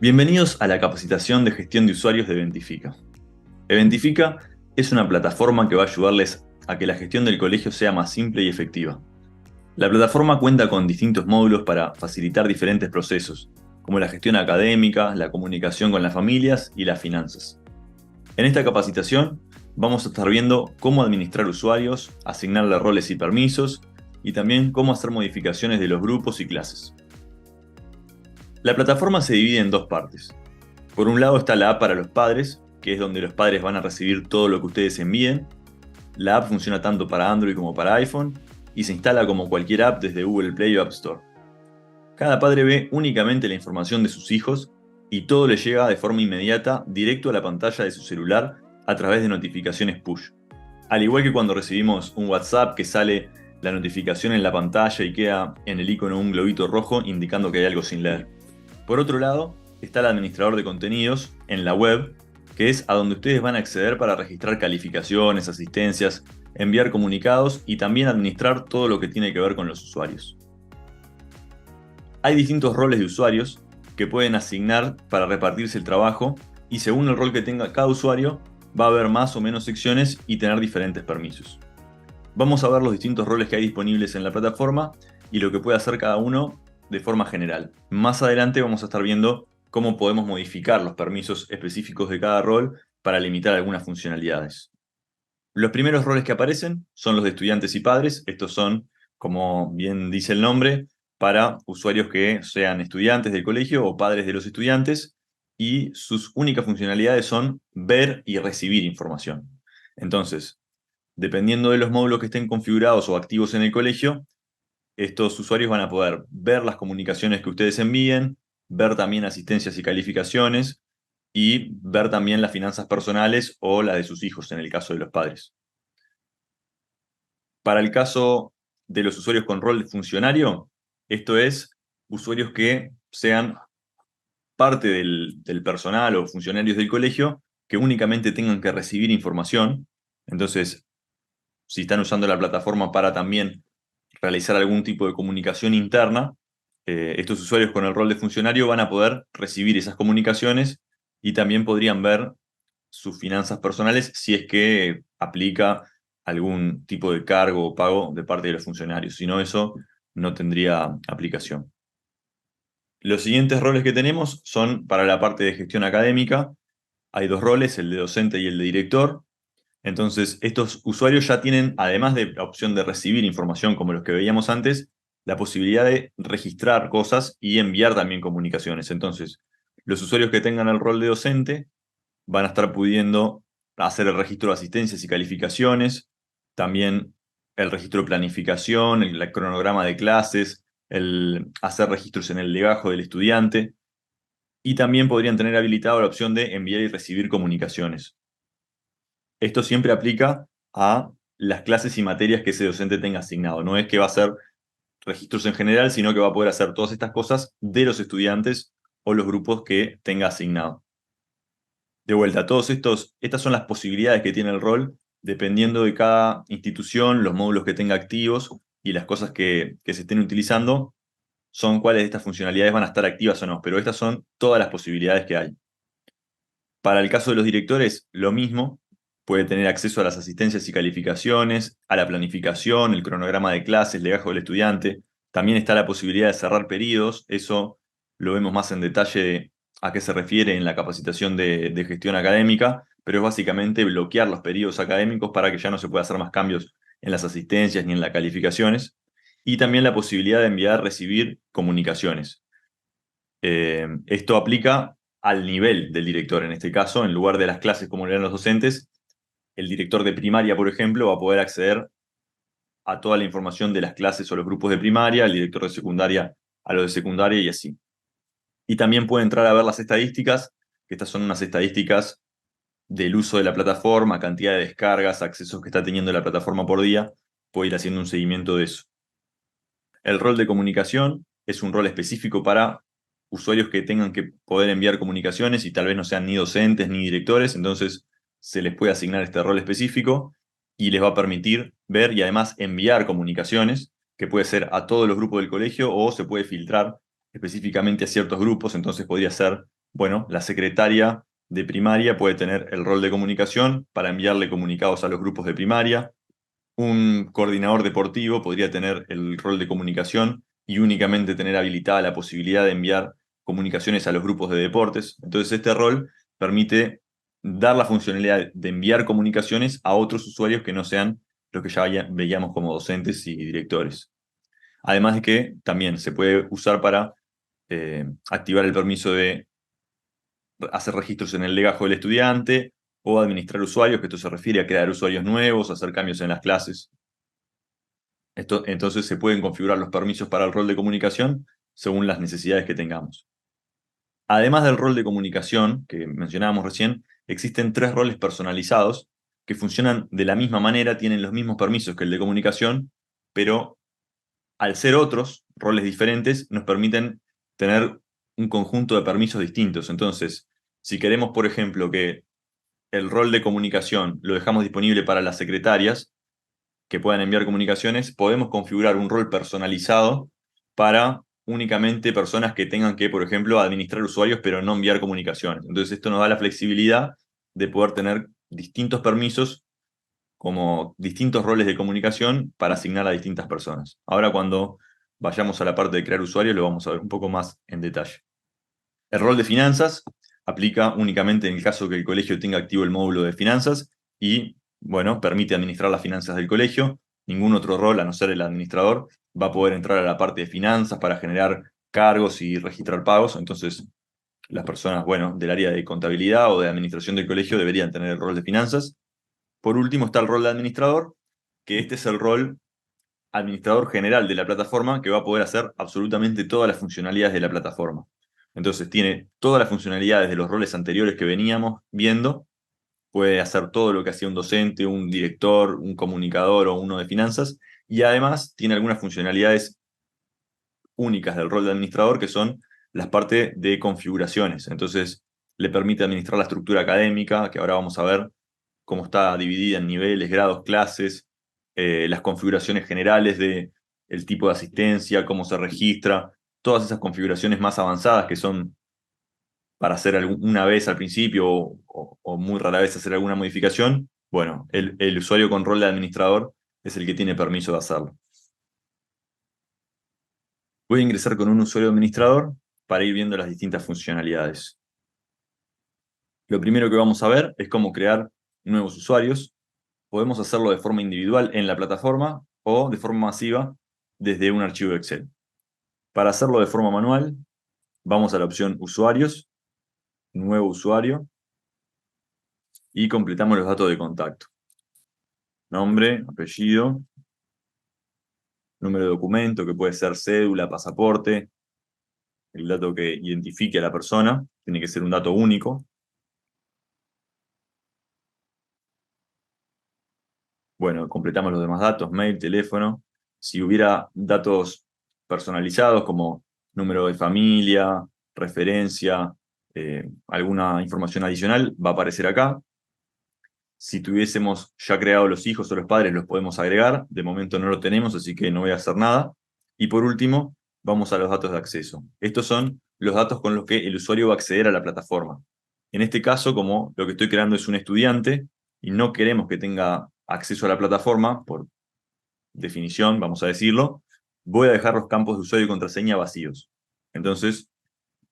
Bienvenidos a la capacitación de gestión de usuarios de Eventifica. Eventifica es una plataforma que va a ayudarles a que la gestión del colegio sea más simple y efectiva. La plataforma cuenta con distintos módulos para facilitar diferentes procesos, como la gestión académica, la comunicación con las familias y las finanzas. En esta capacitación vamos a estar viendo cómo administrar usuarios, asignarle roles y permisos, y también cómo hacer modificaciones de los grupos y clases. La plataforma se divide en dos partes. Por un lado está la app para los padres, que es donde los padres van a recibir todo lo que ustedes envíen. La app funciona tanto para Android como para iPhone y se instala como cualquier app desde Google Play o App Store. Cada padre ve únicamente la información de sus hijos y todo le llega de forma inmediata directo a la pantalla de su celular a través de notificaciones push. Al igual que cuando recibimos un WhatsApp que sale la notificación en la pantalla y queda en el icono un globito rojo indicando que hay algo sin leer. Por otro lado, está el administrador de contenidos en la web, que es a donde ustedes van a acceder para registrar calificaciones, asistencias, enviar comunicados y también administrar todo lo que tiene que ver con los usuarios. Hay distintos roles de usuarios que pueden asignar para repartirse el trabajo y según el rol que tenga cada usuario va a haber más o menos secciones y tener diferentes permisos. Vamos a ver los distintos roles que hay disponibles en la plataforma y lo que puede hacer cada uno de forma general. Más adelante vamos a estar viendo cómo podemos modificar los permisos específicos de cada rol para limitar algunas funcionalidades. Los primeros roles que aparecen son los de estudiantes y padres. Estos son, como bien dice el nombre, para usuarios que sean estudiantes del colegio o padres de los estudiantes, y sus únicas funcionalidades son ver y recibir información. Entonces, dependiendo de los módulos que estén configurados o activos en el colegio, estos usuarios van a poder ver las comunicaciones que ustedes envíen, ver también asistencias y calificaciones, y ver también las finanzas personales o las de sus hijos en el caso de los padres. Para el caso de los usuarios con rol de funcionario, esto es, usuarios que sean parte del personal o funcionarios del colegio que únicamente tengan que recibir información. Entonces, si están usando la plataforma para también realizar algún tipo de comunicación interna, estos usuarios con el rol de funcionario van a poder recibir esas comunicaciones y también podrían ver sus finanzas personales si es que aplica algún tipo de cargo o pago de parte de los funcionarios. Si no, eso no tendría aplicación. Los siguientes roles que tenemos son para la parte de gestión académica. Hay dos roles, el de docente y el de director. Entonces, estos usuarios ya tienen, además de la opción de recibir información como los que veíamos antes, la posibilidad de registrar cosas y enviar también comunicaciones. Entonces, los usuarios que tengan el rol de docente van a estar pudiendo hacer el registro de asistencias y calificaciones, también el registro de planificación, el cronograma de clases, el hacer registros en el legajo del estudiante, y también podrían tener habilitado la opción de enviar y recibir comunicaciones. Esto siempre aplica a las clases y materias que ese docente tenga asignado. No es que va a hacer registros en general, sino que va a poder hacer todas estas cosas de los estudiantes o los grupos que tenga asignado. De vuelta, estas son las posibilidades que tiene el rol, dependiendo de cada institución, los módulos que tenga activos y las cosas que se estén utilizando, son cuáles de estas funcionalidades van a estar activas o no, pero estas son todas las posibilidades que hay. Para el caso de los directores, lo mismo, puede tener acceso a las asistencias y calificaciones, a la planificación, el cronograma de clases, legajo del estudiante. También está la posibilidad de cerrar periodos, eso lo vemos más en detalle a qué se refiere en la capacitación de gestión académica, pero es básicamente bloquear los periodos académicos para que ya no se pueda hacer más cambios en las asistencias ni en las calificaciones. Y también la posibilidad de enviar, recibir comunicaciones. Esto aplica al nivel del director en este caso, en lugar de las clases como le dan los docentes, el director de primaria, por ejemplo, va a poder acceder a toda la información de las clases o los grupos de primaria, el director de secundaria a los de secundaria y así. Y también puede entrar a ver las estadísticas, que estas son unas estadísticas del uso de la plataforma, cantidad de descargas, accesos que está teniendo la plataforma por día, puede ir haciendo un seguimiento de eso. El rol de comunicación es un rol específico para usuarios que tengan que poder enviar comunicaciones y tal vez no sean ni docentes ni directores, entonces se les puede asignar este rol específico y les va a permitir ver y además enviar comunicaciones, que puede ser a todos los grupos del colegio o se puede filtrar específicamente a ciertos grupos, entonces podría ser Bueno, la secretaria de primaria puede tener el rol de comunicación para enviarle comunicados a los grupos de primaria. Un coordinador deportivo podría tener el rol de comunicación y únicamente tener habilitada la posibilidad de enviar comunicaciones a los grupos de deportes. Entonces, este rol permite dar la funcionalidad de enviar comunicaciones a otros usuarios que no sean los que ya veíamos como docentes y directores. Además de que también se puede usar para activar el permiso de hacer registros en el legajo del estudiante o administrar usuarios, que esto se refiere a crear usuarios nuevos, hacer cambios en las clases. Entonces se pueden configurar los permisos para el rol de comunicación según las necesidades que tengamos. Además del rol de comunicación que mencionábamos recién, existen 3 roles personalizados que funcionan de la misma manera, tienen los mismos permisos que el de comunicación, pero al ser otros roles diferentes, nos permiten tener un conjunto de permisos distintos. Entonces, si queremos, por ejemplo, que el rol de comunicación lo dejamos disponible para las secretarias, que puedan enviar comunicaciones, podemos configurar un rol personalizado para únicamente personas que tengan que, por ejemplo, administrar usuarios, pero no enviar comunicaciones. Entonces, esto nos da la flexibilidad de poder tener distintos permisos como distintos roles de comunicación para asignar a distintas personas. Ahora, cuando vayamos a la parte de crear usuarios, lo vamos a ver un poco más en detalle. El rol de finanzas aplica únicamente en el caso que el colegio tenga activo el módulo de finanzas y, bueno, permite administrar las finanzas del colegio. Ningún otro rol, a no ser el administrador, va a poder entrar a la parte de finanzas para generar cargos y registrar pagos. Entonces, las personas, bueno, del área de contabilidad o de administración del colegio deberían tener el rol de finanzas. Por último está el rol de administrador, que este es el rol administrador general de la plataforma que va a poder hacer absolutamente todas las funcionalidades de la plataforma. Entonces tiene todas las funcionalidades de los roles anteriores que veníamos viendo, puede hacer todo lo que hacía un docente, un director, un comunicador o uno de finanzas, y además tiene algunas funcionalidades únicas del rol de administrador que son las partes de configuraciones. Entonces le permite administrar la estructura académica, que ahora vamos a ver cómo está dividida en niveles, grados, clases, las configuraciones generales de el tipo de asistencia, cómo se registra, todas esas configuraciones más avanzadas que son para hacer una vez al principio o muy rara vez hacer alguna modificación. Bueno, el usuario con rol de administrador es el que tiene permiso de hacerlo. Voy a ingresar con un usuario administrador para ir viendo las distintas funcionalidades. Lo primero que vamos a ver es cómo crear nuevos usuarios. Podemos hacerlo de forma individual en la plataforma o de forma masiva desde un archivo de Excel. Para hacerlo de forma manual, vamos a la opción Usuarios, Nuevo usuario, y completamos los datos de contacto. Nombre, apellido, número de documento, que puede ser cédula, pasaporte, el dato que identifique a la persona, tiene que ser un dato único. Bueno, completamos los demás datos, mail, teléfono. Si hubiera datos personalizados como número de familia, referencia, alguna información adicional, va a aparecer acá. Si tuviésemos ya creado los hijos o los padres, los podemos agregar. De momento no lo tenemos, así que no voy a hacer nada. Y por último, vamos a los datos de acceso. Estos son los datos con los que el usuario va a acceder a la plataforma. En este caso, como lo que estoy creando es un estudiante y no queremos que tenga acceso a la plataforma, por definición, vamos a decirlo, voy a dejar los campos de usuario y contraseña vacíos. Entonces,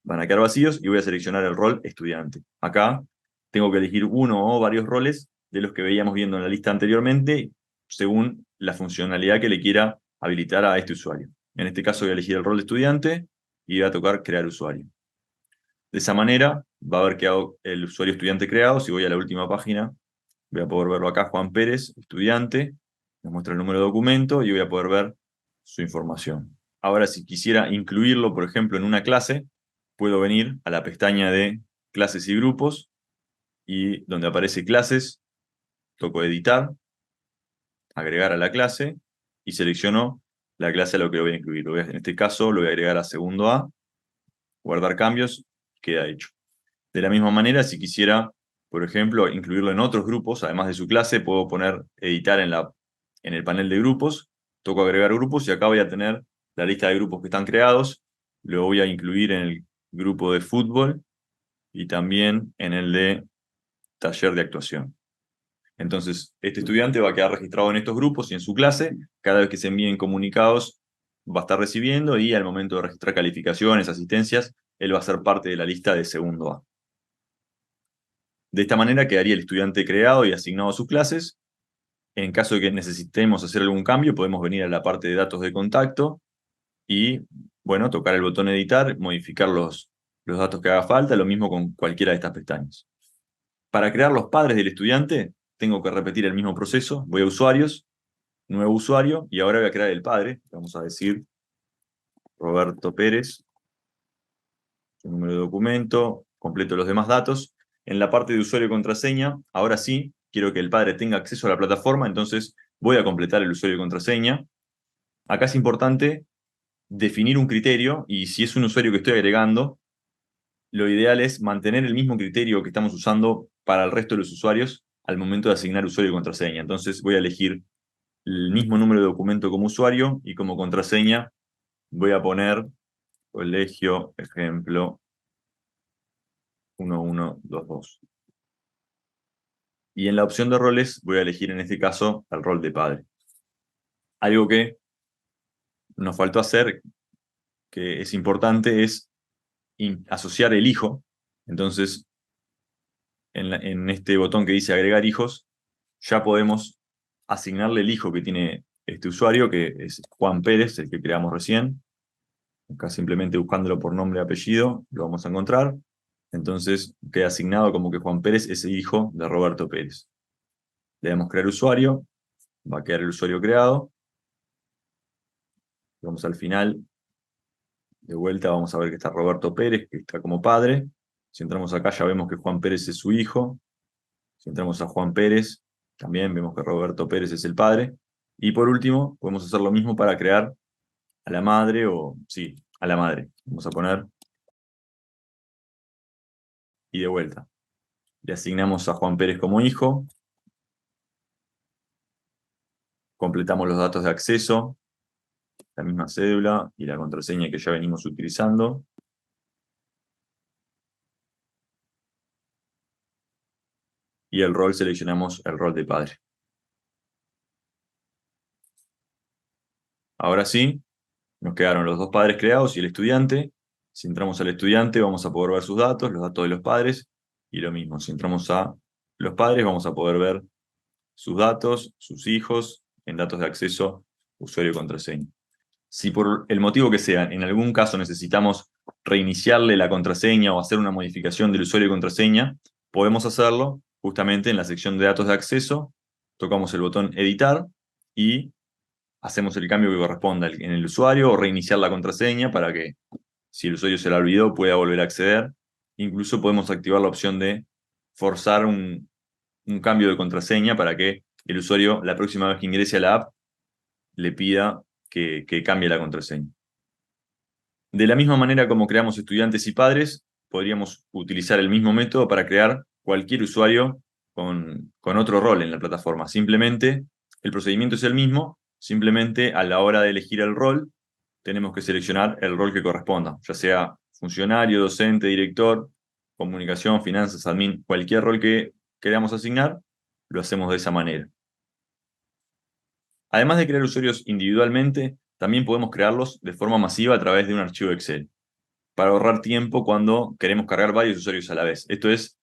van a quedar vacíos y voy a seleccionar el rol estudiante. Acá tengo que elegir uno o varios roles de los que veíamos viendo en la lista anteriormente, según la funcionalidad que le quiera habilitar a este usuario. En este caso voy a elegir el rol de estudiante y voy a tocar crear usuario. De esa manera va a haber quedado el usuario estudiante creado. Si voy a la última página, voy a poder verlo acá, Juan Pérez, estudiante, me muestra el número de documento y voy a poder ver su información. Ahora, si quisiera incluirlo, por ejemplo, en una clase, puedo venir a la pestaña de clases y grupos y donde aparece clases, toco editar, agregar a la clase y selecciono la clase a la que lo voy a incluir. En este caso lo voy a agregar a segundo A, guardar cambios, queda hecho. De la misma manera, si quisiera, por ejemplo, incluirlo en otros grupos, además de su clase, puedo poner editar en el panel de grupos, toco agregar grupos y acá voy a tener la lista de grupos que están creados, lo voy a incluir en el grupo de fútbol y también en el de taller de actuación. Entonces, este estudiante va a quedar registrado en estos grupos y en su clase. Cada vez que se envíen comunicados, va a estar recibiendo y al momento de registrar calificaciones, asistencias, él va a ser parte de la lista de segundo A. De esta manera quedaría el estudiante creado y asignado a sus clases. En caso de que necesitemos hacer algún cambio, podemos venir a la parte de datos de contacto y, bueno, tocar el botón editar, modificar los datos que haga falta, lo mismo con cualquiera de estas pestañas. Para crear los padres del estudiante, tengo que repetir el mismo proceso. Voy a usuarios, nuevo usuario, y ahora voy a crear el padre. Vamos a decir Roberto Pérez, su número de documento, completo los demás datos. En la parte de usuario y contraseña, ahora sí, quiero que el padre tenga acceso a la plataforma, entonces voy a completar el usuario y contraseña. Acá es importante definir un criterio, y si es un usuario que estoy agregando, lo ideal es mantener el mismo criterio que estamos usando para el resto de los usuarios al momento de asignar usuario y contraseña. Entonces voy a elegir el mismo número de documento como usuario y como contraseña voy a poner colegio, ejemplo, 1122. Y en la opción de roles voy a elegir en este caso el rol de padre. Algo que nos faltó hacer, que es importante, es asociar el hijo. Entonces, en este botón que dice agregar hijos, ya podemos asignarle el hijo que tiene este usuario, que es Juan Pérez, el que creamos recién. Acá simplemente buscándolo por nombre y apellido, lo vamos a encontrar. Entonces queda asignado como que Juan Pérez es el hijo de Roberto Pérez. Le damos crear usuario, va a quedar el usuario creado. Vamos al final, de vuelta vamos a ver que está Roberto Pérez, que está como padre. Si entramos acá ya vemos que Juan Pérez es su hijo. Si entramos a Juan Pérez, también vemos que Roberto Pérez es el padre. Y por último, podemos hacer lo mismo para crear a la madre, o sí, a la madre. Vamos a poner y de vuelta. Le asignamos a Juan Pérez como hijo. Completamos los datos de acceso, la misma cédula y la contraseña que ya venimos utilizando. Y el rol, seleccionamos el rol de padre. Ahora sí, nos quedaron los dos padres creados y el estudiante. Si entramos al estudiante, vamos a poder ver sus datos, los datos de los padres. Y lo mismo, si entramos a los padres, vamos a poder ver sus datos, sus hijos, en datos de acceso, usuario y contraseña. Si por el motivo que sea, en algún caso necesitamos reiniciarle la contraseña o hacer una modificación del usuario y contraseña, podemos hacerlo justamente en la sección de datos de acceso, tocamos el botón editar y hacemos el cambio que corresponda en el usuario o reiniciar la contraseña para que si el usuario se la olvidó pueda volver a acceder. Incluso podemos activar la opción de forzar un cambio de contraseña para que el usuario la próxima vez que ingrese a la app le pida que cambie la contraseña. De la misma manera como creamos estudiantes y padres, podríamos utilizar el mismo método para crear cualquier usuario con otro rol en la plataforma. Simplemente, el procedimiento es el mismo, simplemente a la hora de elegir el rol, tenemos que seleccionar el rol que corresponda, ya sea funcionario, docente, director, comunicación, finanzas, admin, cualquier rol que queramos asignar, lo hacemos de esa manera. Además de crear usuarios individualmente, también podemos crearlos de forma masiva a través de un archivo Excel, para ahorrar tiempo cuando queremos cargar varios usuarios a la vez. Esto es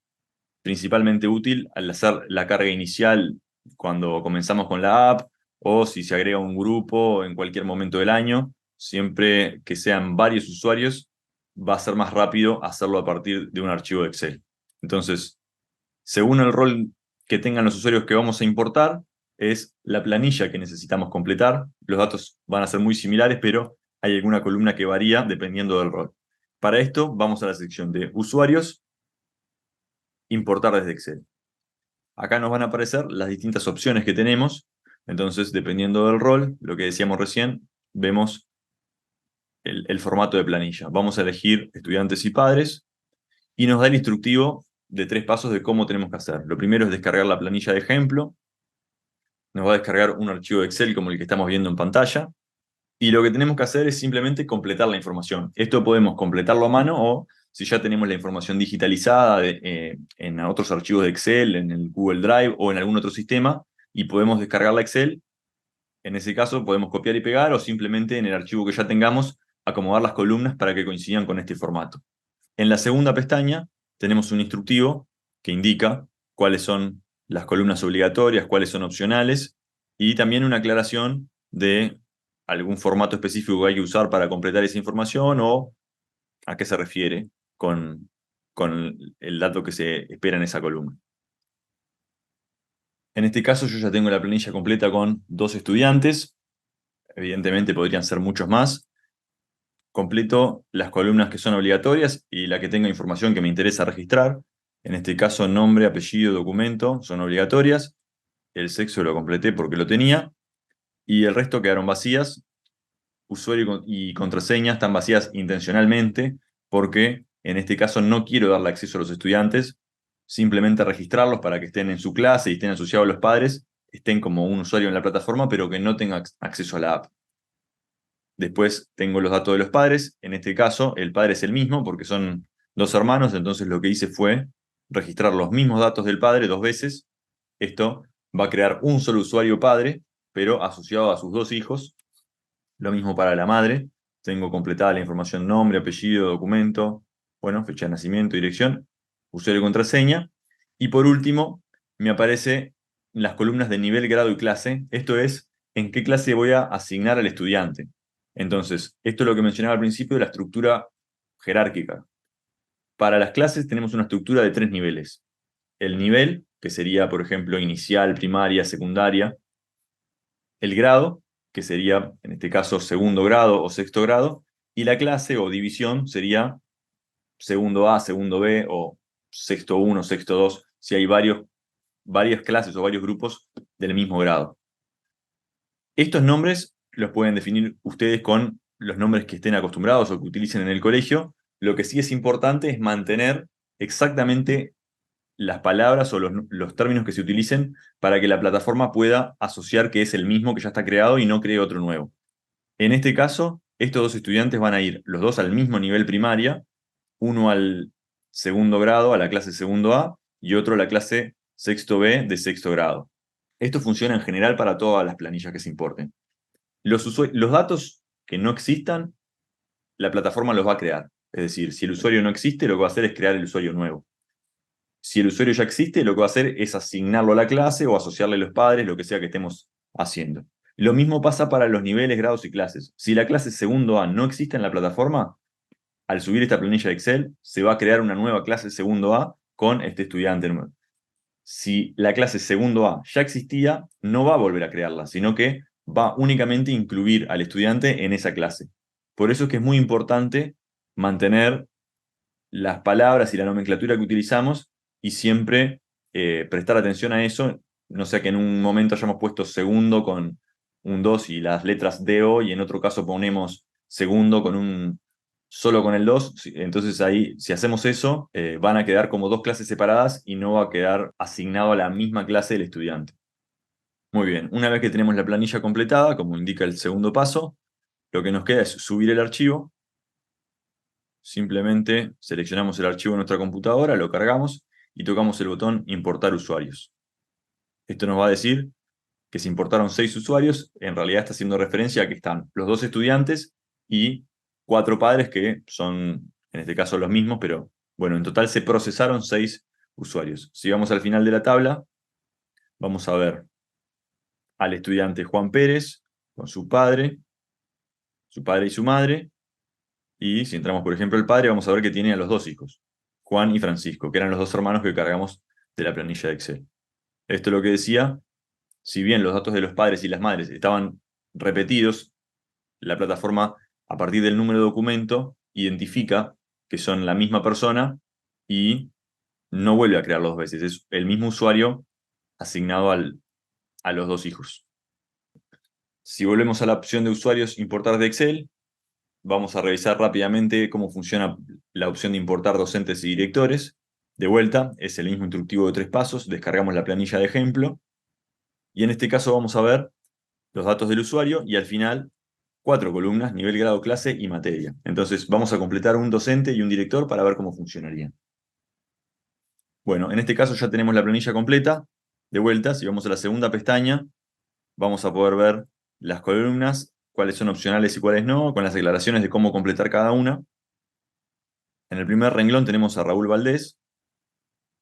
principalmente útil al hacer la carga inicial cuando comenzamos con la app, o si se agrega un grupo en cualquier momento del año. Siempre que sean varios usuarios, va a ser más rápido hacerlo a partir de un archivo de Excel. Entonces, según el rol que tengan los usuarios que vamos a importar, es la planilla que necesitamos completar. Los datos van a ser muy similares, pero hay alguna columna que varía dependiendo del rol. Para esto, vamos a la sección de usuarios, importar desde Excel. Acá nos van a aparecer las distintas opciones que tenemos. Entonces, dependiendo del rol, lo que decíamos recién, vemos el formato de planilla. Vamos a elegir estudiantes y padres y nos da el instructivo de 3 pasos de cómo tenemos que hacer. Lo primero es descargar la planilla de ejemplo. Nos va a descargar un archivo de Excel como el que estamos viendo en pantalla. Y lo que tenemos que hacer es simplemente completar la información. Esto podemos completarlo a mano o, si ya tenemos la información digitalizada en otros archivos de Excel, en el Google Drive o en algún otro sistema, y podemos descargar la Excel. En ese caso podemos copiar y pegar o simplemente en el archivo que ya tengamos acomodar las columnas para que coincidan con este formato. En la segunda pestaña tenemos un instructivo que indica cuáles son las columnas obligatorias, cuáles son opcionales y también una aclaración de algún formato específico que hay que usar para completar esa información o a qué se refiere con el dato que se espera en esa columna. En este caso yo ya tengo la planilla completa con 2 estudiantes, evidentemente podrían ser muchos más. Completo las columnas que son obligatorias y la que tenga información que me interesa registrar. En este caso, nombre, apellido, documento son obligatorias. El sexo lo completé porque lo tenía. Y el resto quedaron vacías. Usuario y contraseña están vacías intencionalmente porque en este caso no quiero darle acceso a los estudiantes, simplemente registrarlos para que estén en su clase y estén asociados a los padres, estén como un usuario en la plataforma, pero que no tenga acceso a la app. Después tengo los datos de los padres. En este caso, el padre es el mismo porque son 2 hermanos, entonces lo que hice fue registrar los mismos datos del padre 2 veces. Esto va a crear un solo usuario padre, pero asociado a sus 2 hijos. Lo mismo para la madre. Tengo completada la información nombre, apellido, documento, bueno, fecha de nacimiento, dirección, usuario y contraseña. Y por último, me aparece las columnas de nivel, grado y clase. Esto es, en qué clase voy a asignar al estudiante. Entonces, esto es lo que mencionaba al principio de la estructura jerárquica. Para las clases tenemos una estructura de 3 niveles. El nivel, que sería, por ejemplo, inicial, primaria, secundaria. El grado, que sería, en este caso, segundo grado o sexto grado. Y la clase o división sería segundo A, segundo B o sexto 1, sexto 2, si hay varias clases o varios grupos del mismo grado. Estos nombres los pueden definir ustedes con los nombres que estén acostumbrados o que utilicen en el colegio. Lo que sí es importante es mantener exactamente las palabras o los términos que se utilicen para que la plataforma pueda asociar que es el mismo que ya está creado y no cree otro nuevo. En este caso, estos 2 estudiantes van a ir los 2 al mismo nivel primaria, uno al segundo grado, a la clase segundo A, y otro a la clase sexto B de sexto grado. Esto funciona en general para todas las planillas que se importen. Los datos que no existan, la plataforma los va a crear. Es decir, si el usuario no existe, lo que va a hacer es crear el usuario nuevo. Si el usuario ya existe, lo que va a hacer es asignarlo a la clase o asociarle a los padres, lo que sea que estemos haciendo. Lo mismo pasa para los niveles, grados y clases. Si la clase segundo A no existe en la plataforma, al subir esta planilla de Excel, se va a crear una nueva clase segundo A con este estudiante nuevo. Si la clase segundo A ya existía, no va a volver a crearla, sino que va únicamente a incluir al estudiante en esa clase. Por eso es que es muy importante mantener las palabras y la nomenclatura que utilizamos y siempre prestar atención a eso, no sea que en un momento hayamos puesto segundo con un 2 y las letras DO y en otro caso ponemos segundo solo con el 2. Entonces ahí, si hacemos eso, van a quedar como 2 clases separadas y no va a quedar asignado a la misma clase del estudiante. Muy bien, una vez que tenemos la planilla completada, como indica el segundo paso, lo que nos queda es subir el archivo. Simplemente seleccionamos el archivo en nuestra computadora, lo cargamos y tocamos el botón Importar usuarios. Esto nos va a decir que se importaron 6 usuarios, en realidad está haciendo referencia a que están los 2 estudiantes y 4 padres que son, en este caso, los mismos, pero bueno, en total se procesaron 6 usuarios. Si vamos al final de la tabla, vamos a ver al estudiante Juan Pérez con su padre y su madre. Y si entramos, por ejemplo, el padre, vamos a ver que tiene a los 2 hijos, Juan y Francisco, que eran los 2 hermanos que cargamos de la planilla de Excel. Esto es lo que decía, si bien los datos de los padres y las madres estaban repetidos, la plataforma, a partir del número de documento, identifica que son la misma persona y no vuelve a crearlo 2 veces. Es el mismo usuario asignado a los 2 hijos. Si volvemos a la opción de usuarios importar de Excel, vamos a revisar rápidamente cómo funciona la opción de importar docentes y directores. De vuelta, es el mismo instructivo de 3 pasos. Descargamos la planilla de ejemplo. Y en este caso vamos a ver los datos del usuario y al final 4 columnas, nivel, grado, clase y materia. Entonces vamos a completar un docente y un director para ver cómo funcionaría. Bueno, en este caso ya tenemos la planilla completa. De vuelta, si vamos a la segunda pestaña, vamos a poder ver las columnas, cuáles son opcionales y cuáles no, con las aclaraciones de cómo completar cada una. En el primer renglón tenemos a Raúl Valdés,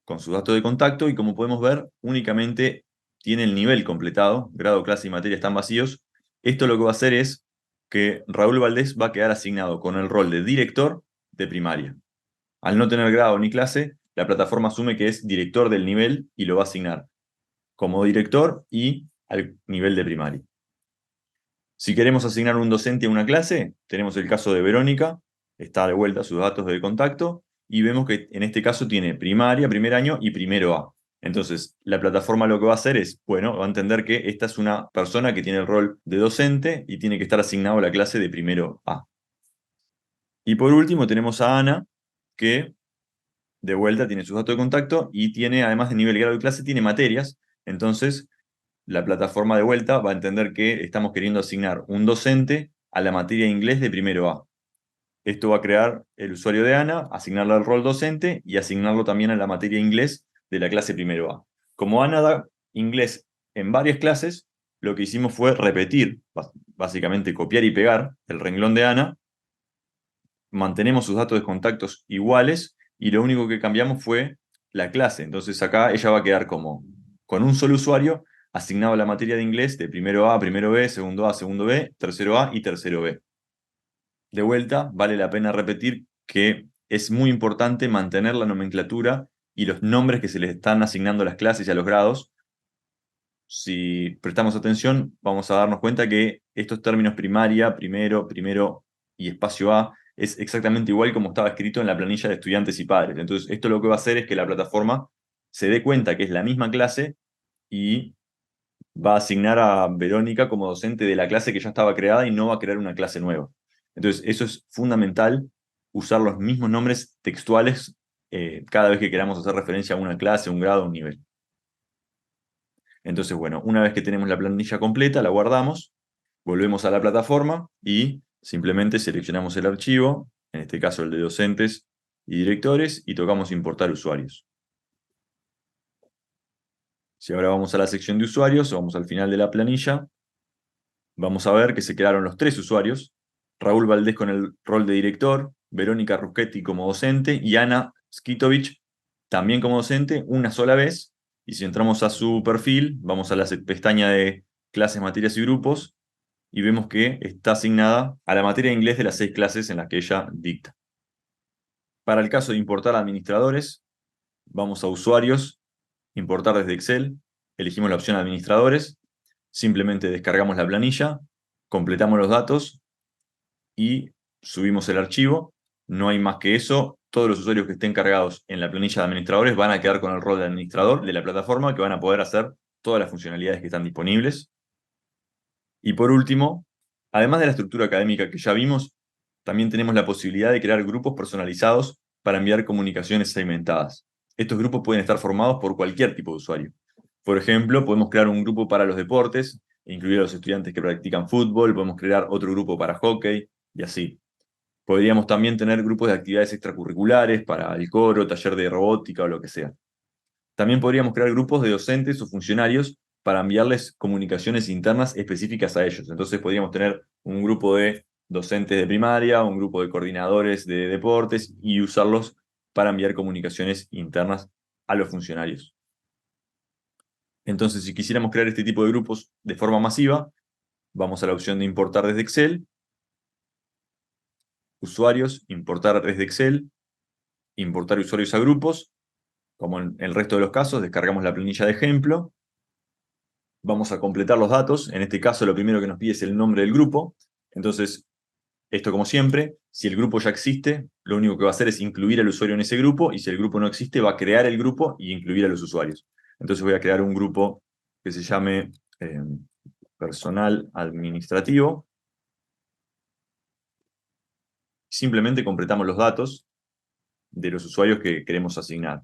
con sus datos de contacto, y como podemos ver, únicamente tiene el nivel completado, grado, clase y materia están vacíos. Esto lo que va a hacer es que Raúl Valdés va a quedar asignado con el rol de director de primaria. Al no tener grado ni clase, la plataforma asume que es director del nivel y lo va a asignar como director y al nivel de primaria. Si queremos asignar un docente a una clase, tenemos el caso de Verónica, está de vuelta sus datos de contacto, y vemos que en este caso tiene primaria, primer año y primero A. Entonces, la plataforma lo que va a hacer es, bueno, va a entender que esta es una persona que tiene el rol de docente y tiene que estar asignado a la clase de primero A. Y por último tenemos a Ana, que de vuelta tiene sus datos de contacto y tiene, además de nivel, grado y clase, tiene materias. Entonces, la plataforma de vuelta va a entender que estamos queriendo asignar un docente a la materia de inglés de primero A. Esto va a crear el usuario de Ana, asignarle el rol docente y asignarlo también a la materia de inglés de la clase primero A. Como Ana da inglés en varias clases, lo que hicimos fue repetir, básicamente copiar y pegar el renglón de Ana, mantenemos sus datos de contactos iguales y lo único que cambiamos fue la clase. Entonces acá ella va a quedar como con un solo usuario asignado a la materia de inglés de primero A, primero B, segundo A, segundo B, tercero A y tercero B. De vuelta, vale la pena repetir que es muy importante mantener la nomenclatura y los nombres que se les están asignando a las clases y a los grados. Si prestamos atención, vamos a darnos cuenta que estos términos primaria, primero, primero y espacio A es exactamente igual como estaba escrito en la planilla de estudiantes y padres. Entonces, esto lo que va a hacer es que la plataforma se dé cuenta que es la misma clase y va a asignar a Verónica como docente de la clase que ya estaba creada y no va a crear una clase nueva. Entonces, eso es fundamental, usar los mismos nombres textuales cada vez que queramos hacer referencia a una clase, un grado, un nivel. Entonces, bueno, una vez que tenemos la planilla completa, la guardamos, volvemos a la plataforma y simplemente seleccionamos el archivo, en este caso el de docentes y directores, y tocamos importar usuarios. Si ahora vamos a la sección de usuarios, vamos al final de la planilla, vamos a ver que se crearon los 3 usuarios, Raúl Valdés con el rol de director, Verónica Ruschetti como docente y Ana Skitovich también como docente una sola vez. Y si entramos a su perfil, vamos a la pestaña de clases, materias y grupos y vemos que está asignada a la materia de inglés de las 6 clases en las que ella dicta. Para el caso de importar administradores, vamos a usuarios, importar desde Excel, elegimos la opción administradores, simplemente descargamos la planilla, completamos los datos y subimos el archivo. No hay más que eso. Todos los usuarios que estén cargados en la planilla de administradores van a quedar con el rol de administrador de la plataforma, que van a poder hacer todas las funcionalidades que están disponibles. Y por último, además de la estructura académica que ya vimos, también tenemos la posibilidad de crear grupos personalizados para enviar comunicaciones segmentadas. Estos grupos pueden estar formados por cualquier tipo de usuario. Por ejemplo, podemos crear un grupo para los deportes, e incluir a los estudiantes que practican fútbol, podemos crear otro grupo para hockey, y así. Podríamos también tener grupos de actividades extracurriculares para el coro, taller de robótica o lo que sea. También podríamos crear grupos de docentes o funcionarios para enviarles comunicaciones internas específicas a ellos. Entonces podríamos tener un grupo de docentes de primaria, un grupo de coordinadores de deportes y usarlos para enviar comunicaciones internas a los funcionarios. Entonces, si quisiéramos crear este tipo de grupos de forma masiva, vamos a la opción de importar desde Excel, usuarios, importar desde Excel, importar usuarios a grupos. Como en el resto de los casos, descargamos la planilla de ejemplo, vamos a completar los datos. En este caso, lo primero que nos pide es el nombre del grupo. Entonces, esto como siempre, si el grupo ya existe, lo único que va a hacer es incluir al usuario en ese grupo, y si el grupo no existe, va a crear el grupo y incluir a los usuarios. Entonces voy a crear un grupo que se llame personal administrativo. Simplemente completamos los datos de los usuarios que queremos asignar.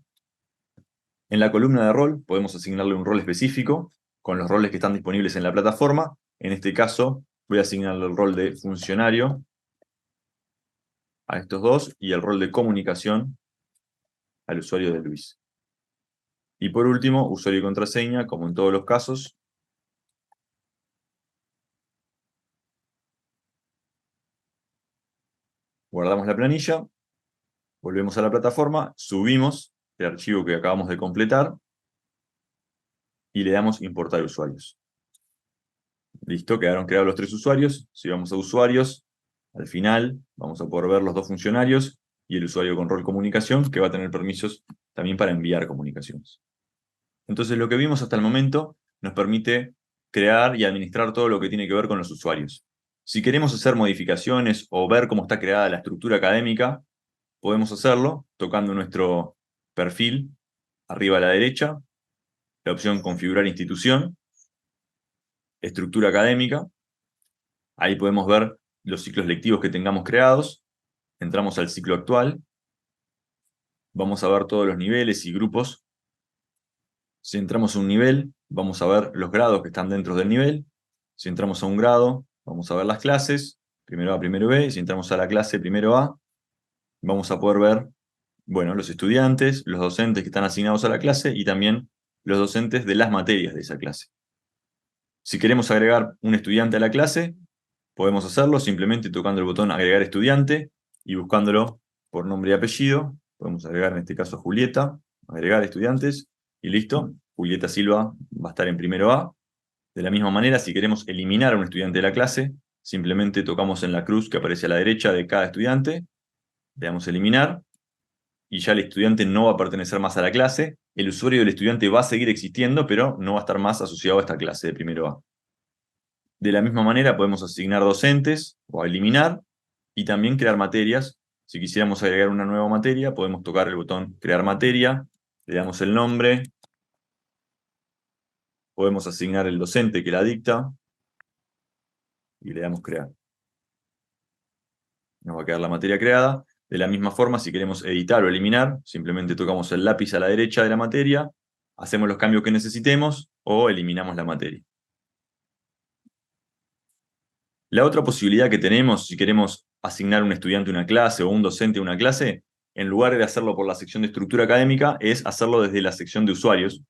En la columna de rol podemos asignarle un rol específico con los roles que están disponibles en la plataforma. En este caso, voy a asignarle el rol de funcionario a estos dos y el rol de comunicación al usuario de Luis. Y por último, usuario y contraseña, como en todos los casos. Guardamos la planilla, volvemos a la plataforma, subimos el archivo que acabamos de completar y le damos importar usuarios. Listo, quedaron creados los 3 usuarios. Si vamos a usuarios, al final vamos a poder ver los 2 funcionarios y el usuario con rol comunicación, que va a tener permisos también para enviar comunicaciones. Entonces, lo que vimos hasta el momento nos permite crear y administrar todo lo que tiene que ver con los usuarios. Si queremos hacer modificaciones o ver cómo está creada la estructura académica, podemos hacerlo tocando nuestro perfil arriba a la derecha, la opción configurar institución, estructura académica. Ahí podemos ver los ciclos lectivos que tengamos creados. Entramos al ciclo actual. Vamos a ver todos los niveles y grupos. Si entramos a un nivel, vamos a ver los grados que están dentro del nivel. Si entramos a un grado, vamos a ver las clases, primero A, primero B. Y si entramos a la clase primero A, vamos a poder ver, bueno, los estudiantes, los docentes que están asignados a la clase y también los docentes de las materias de esa clase. Si queremos agregar un estudiante a la clase, podemos hacerlo simplemente tocando el botón agregar estudiante y buscándolo por nombre y apellido. Podemos agregar en este caso a Julieta, agregar estudiantes y listo. Julieta Silva va a estar en primero A. De la misma manera, si queremos eliminar a un estudiante de la clase, simplemente tocamos en la cruz que aparece a la derecha de cada estudiante, le damos eliminar y ya el estudiante no va a pertenecer más a la clase. El usuario del estudiante va a seguir existiendo, pero no va a estar más asociado a esta clase de primero A. De la misma manera podemos asignar docentes o eliminar y también crear materias. Si quisiéramos agregar una nueva materia, podemos tocar el botón crear materia, le damos el nombre, podemos asignar el docente que la dicta y le damos crear. Nos va a quedar la materia creada. De la misma forma, si queremos editar o eliminar, simplemente tocamos el lápiz a la derecha de la materia, hacemos los cambios que necesitemos o eliminamos la materia. La otra posibilidad que tenemos, si queremos asignar un estudiante a una clase o un docente a una clase, en lugar de hacerlo por la sección de estructura académica, es hacerlo desde la sección de usuarios.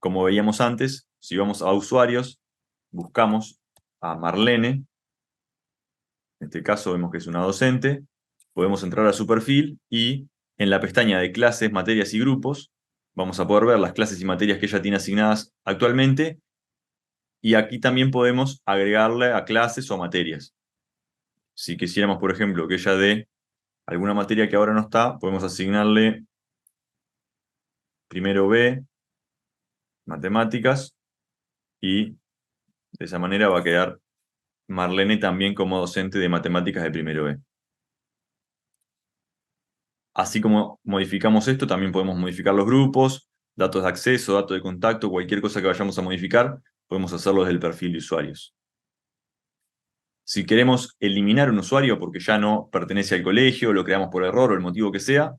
Como veíamos antes, si vamos a usuarios, buscamos a Marlene, en este caso vemos que es una docente, podemos entrar a su perfil y en la pestaña de clases, materias y grupos, vamos a poder ver las clases y materias que ella tiene asignadas actualmente y aquí también podemos agregarle a clases o materias. Si quisiéramos, por ejemplo, que ella dé alguna materia que ahora no está, podemos asignarle primero B, matemáticas, y de esa manera va a quedar Marlene también como docente de matemáticas de primero B. Así como modificamos esto, también podemos modificar los grupos, datos de acceso, datos de contacto, cualquier cosa que vayamos a modificar, podemos hacerlo desde el perfil de usuarios. Si queremos eliminar un usuario porque ya no pertenece al colegio, lo creamos por error o el motivo que sea,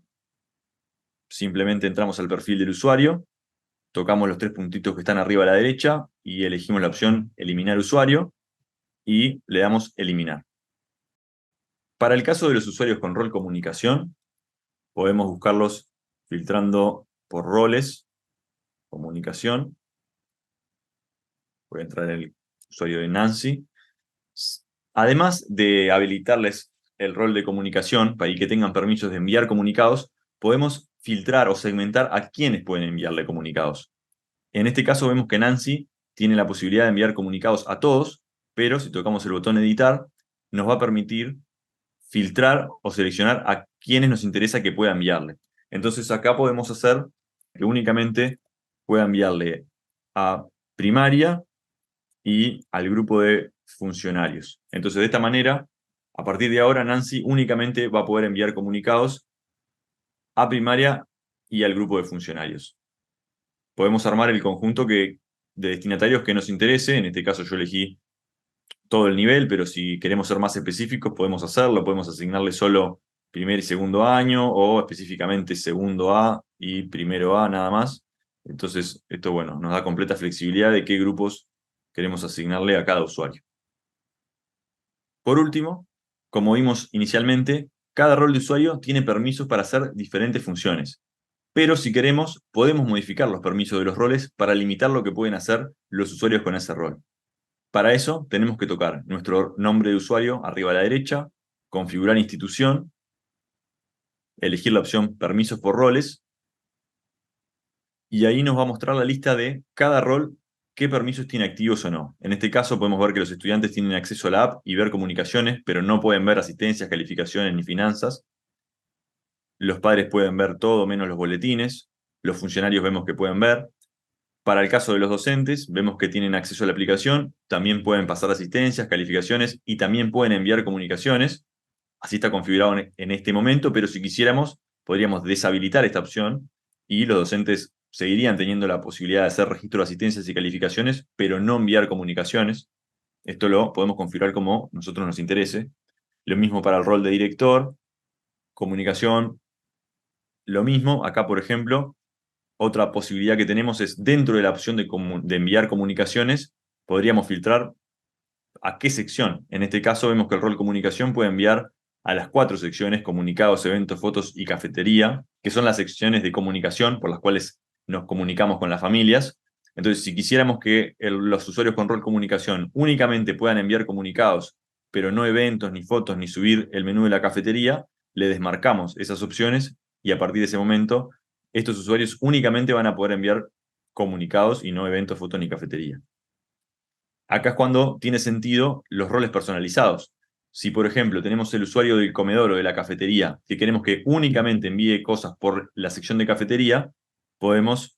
simplemente entramos al perfil del usuario, tocamos los 3 puntitos que están arriba a la derecha y elegimos la opción eliminar usuario y le damos eliminar. Para el caso de los usuarios con rol comunicación, podemos buscarlos filtrando por roles, comunicación. Voy a entrar en el usuario de Nancy. Además de habilitarles el rol de comunicación para que tengan permisos de enviar comunicados, podemos filtrar o segmentar a quienes pueden enviarle comunicados. En este caso vemos que Nancy tiene la posibilidad de enviar comunicados a todos, pero si tocamos el botón editar, nos va a permitir filtrar o seleccionar a quienes nos interesa que pueda enviarle. Entonces acá podemos hacer que únicamente pueda enviarle a primaria y al grupo de funcionarios. Entonces de esta manera, a partir de ahora, Nancy únicamente va a poder enviar comunicados a primaria y al grupo de funcionarios. Podemos armar el conjunto de destinatarios que nos interese. En este caso yo elegí todo el nivel, pero si queremos ser más específicos podemos hacerlo, podemos asignarle solo primer y segundo año o específicamente segundo A y primero A nada más. Entonces esto, bueno, nos da completa flexibilidad de qué grupos queremos asignarle a cada usuario. Por último, como vimos inicialmente, cada rol de usuario tiene permisos para hacer diferentes funciones. Pero si queremos, podemos modificar los permisos de los roles para limitar lo que pueden hacer los usuarios con ese rol. Para eso, tenemos que tocar nuestro nombre de usuario arriba a la derecha, configurar institución, elegir la opción permisos por roles, y ahí nos va a mostrar la lista de cada rol, qué permisos tiene activos o no. En este caso podemos ver que los estudiantes tienen acceso a la app y ver comunicaciones, pero no pueden ver asistencias, calificaciones ni finanzas. Los padres pueden ver todo menos los boletines. Los funcionarios vemos que pueden ver. Para el caso de los docentes, vemos que tienen acceso a la aplicación, también pueden pasar asistencias, calificaciones y también pueden enviar comunicaciones. Así está configurado en este momento, pero si quisiéramos, podríamos deshabilitar esta opción y los docentes seguirían teniendo la posibilidad de hacer registro de asistencias y calificaciones, pero no enviar comunicaciones. Esto lo podemos configurar como nosotros nos interese. Lo mismo para el rol de director, comunicación, lo mismo. Acá, por ejemplo, otra posibilidad que tenemos es dentro de la opción de enviar comunicaciones, podríamos filtrar a qué sección. En este caso vemos que el rol comunicación puede enviar a las 4 secciones: comunicados, eventos, fotos y cafetería, que son las secciones de comunicación por las cuales nos comunicamos con las familias. Entonces, si quisiéramos que los usuarios con rol comunicación únicamente puedan enviar comunicados, pero no eventos, ni fotos, ni subir el menú de la cafetería, le desmarcamos esas opciones y a partir de ese momento, estos usuarios únicamente van a poder enviar comunicados y no eventos, fotos ni cafetería. Acá es cuando tiene sentido los roles personalizados. Si, por ejemplo, tenemos el usuario del comedor o de la cafetería que queremos que únicamente envíe cosas por la sección de cafetería, podemos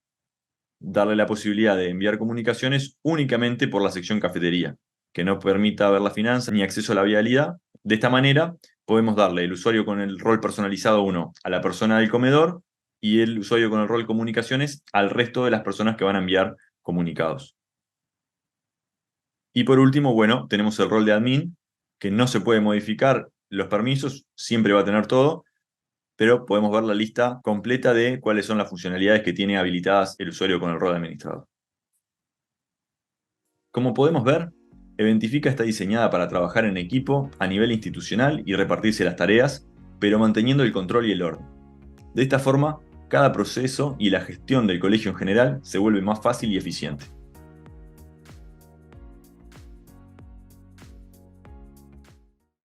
darle la posibilidad de enviar comunicaciones únicamente por la sección cafetería, que no permita ver la finanza ni acceso a la vialidad. De esta manera, podemos darle el usuario con el rol personalizado 1 a la persona del comedor y el usuario con el rol comunicaciones al resto de las personas que van a enviar comunicados. Y por último, bueno, tenemos el rol de admin, que no se puede modificar los permisos, siempre va a tener todo, pero podemos ver la lista completa de cuáles son las funcionalidades que tiene habilitadas el usuario con el rol de administrador. Como podemos ver, Eventifica está diseñada para trabajar en equipo a nivel institucional y repartirse las tareas, pero manteniendo el control y el orden. De esta forma, cada proceso y la gestión del colegio en general se vuelve más fácil y eficiente.